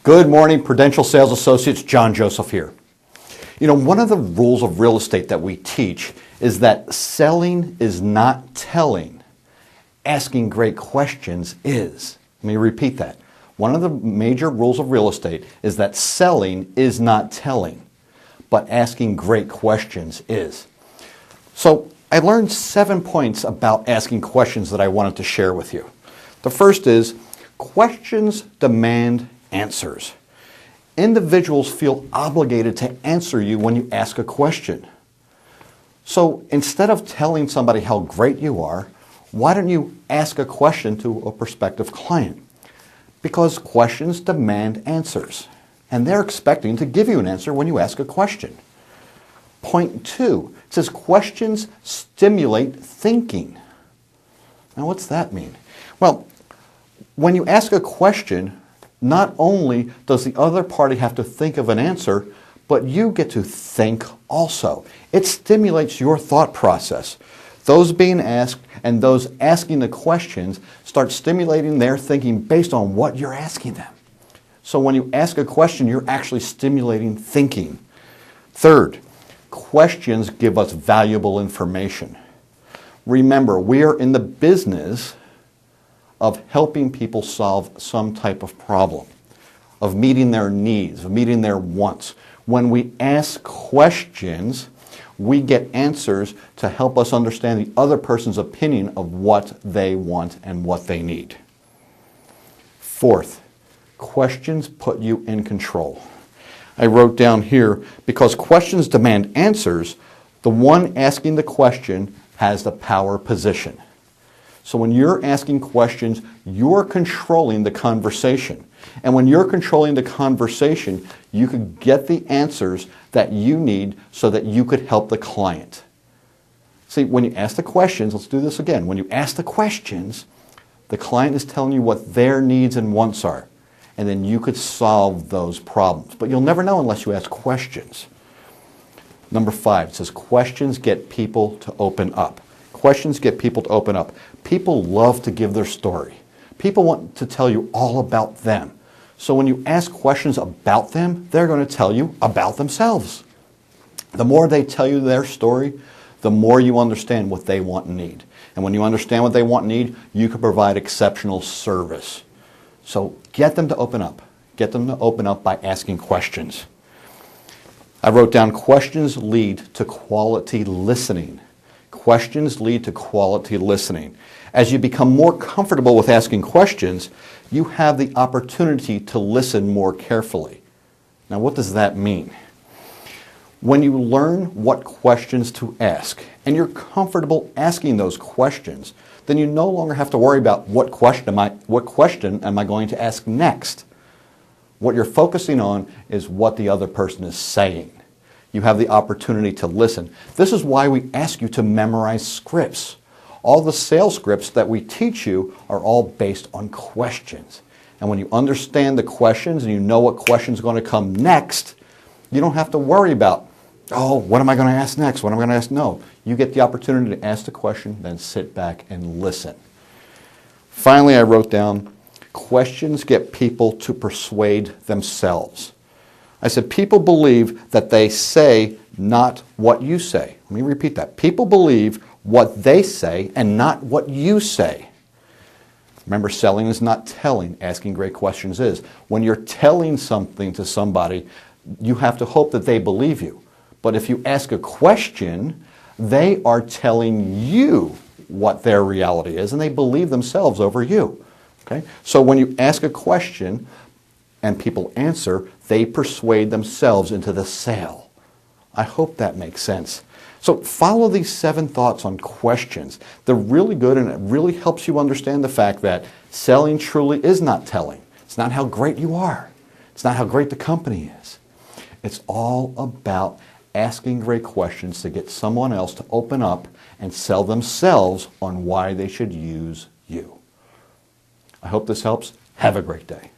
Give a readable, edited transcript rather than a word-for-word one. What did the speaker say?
Good morning, Prudential Sales Associates. Joseph here. You know, one of the rules of real estate that we teach is that selling is not telling. Asking great questions is. Let me repeat that. One of the major rules of real estate is that selling is not telling, but asking great questions is. So I learned 7 points about asking questions that I wanted to share with you. The first is questions demand answers. Individuals feel obligated to answer you when you ask a question. So instead of telling somebody how great you are, why don't you ask a question to a prospective client? Because questions demand answers, and they're expecting to give you an answer when you ask a question. Point 2, it says questions stimulate thinking. Now what's that mean? Well, when you ask a question, not only does the other party have to think of an answer, but you get to think also. It stimulates your thought process. Those being asked and those asking the questions start stimulating their thinking based on what you're asking them. So when you ask a question, you're actually stimulating thinking. Third, questions give us valuable information. Remember, we are in the business of helping people solve some type of problem, of meeting their needs, of meeting their wants. When we ask questions, we get answers to help us understand the other person's opinion of what they want and what they need. Fourth, questions put you in control. I wrote down here, because questions demand answers, the one asking the question has the power position. So when you're asking questions, you're controlling the conversation. And when you're controlling the conversation, you could get the answers that you need so that you could help the client. See, when you ask the questions, let's do this again. When you ask the questions, the client is telling you what their needs and wants are. And then you could solve those problems. But you'll never know unless you ask questions. Number 5, it says questions get people to open up. Questions get people to open up. People love to give their story. People want to tell you all about them. So when you ask questions about them, they're going to tell you about themselves. The more they tell you their story, the more you understand what they want and need. And when you understand what they want and need, you can provide exceptional service. So get them to open up. Get them to open up by asking questions. I wrote down questions lead to quality listening. Questions lead to quality listening. As you become more comfortable with asking questions, you have the opportunity to listen more carefully. Now, what does that mean? When you learn what questions to ask, and you're comfortable asking those questions, then you no longer have to worry about what question am I going to ask next. What you're focusing on is what the other person is saying. You have the opportunity to listen. This is why we ask you to memorize scripts. All the sales scripts that we teach you are all based on questions. And when you understand the questions and you know what question is going to come next, you don't have to worry about, oh, what am I going to ask next? What am I going to ask? No. You get the opportunity to ask the question, then sit back and listen. Finally, I wrote down, questions get people to persuade themselves. I said, people believe that they say not what you say. Let me repeat that. People believe what they say and not what you say. Remember, selling is not telling. Asking great questions is. When you're telling something to somebody, you have to hope that they believe you. But if you ask a question, they are telling you what their reality is, and they believe themselves over you. Okay? So when you ask a question and people answer, they persuade themselves into the sale. I hope that makes sense. So follow these 7 thoughts on questions. They're really good, and it really helps you understand the fact that selling truly is not telling. It's not how great you are. It's not how great the company is. It's all about asking great questions to get someone else to open up and sell themselves on why they should use you. I hope this helps. Have a great day.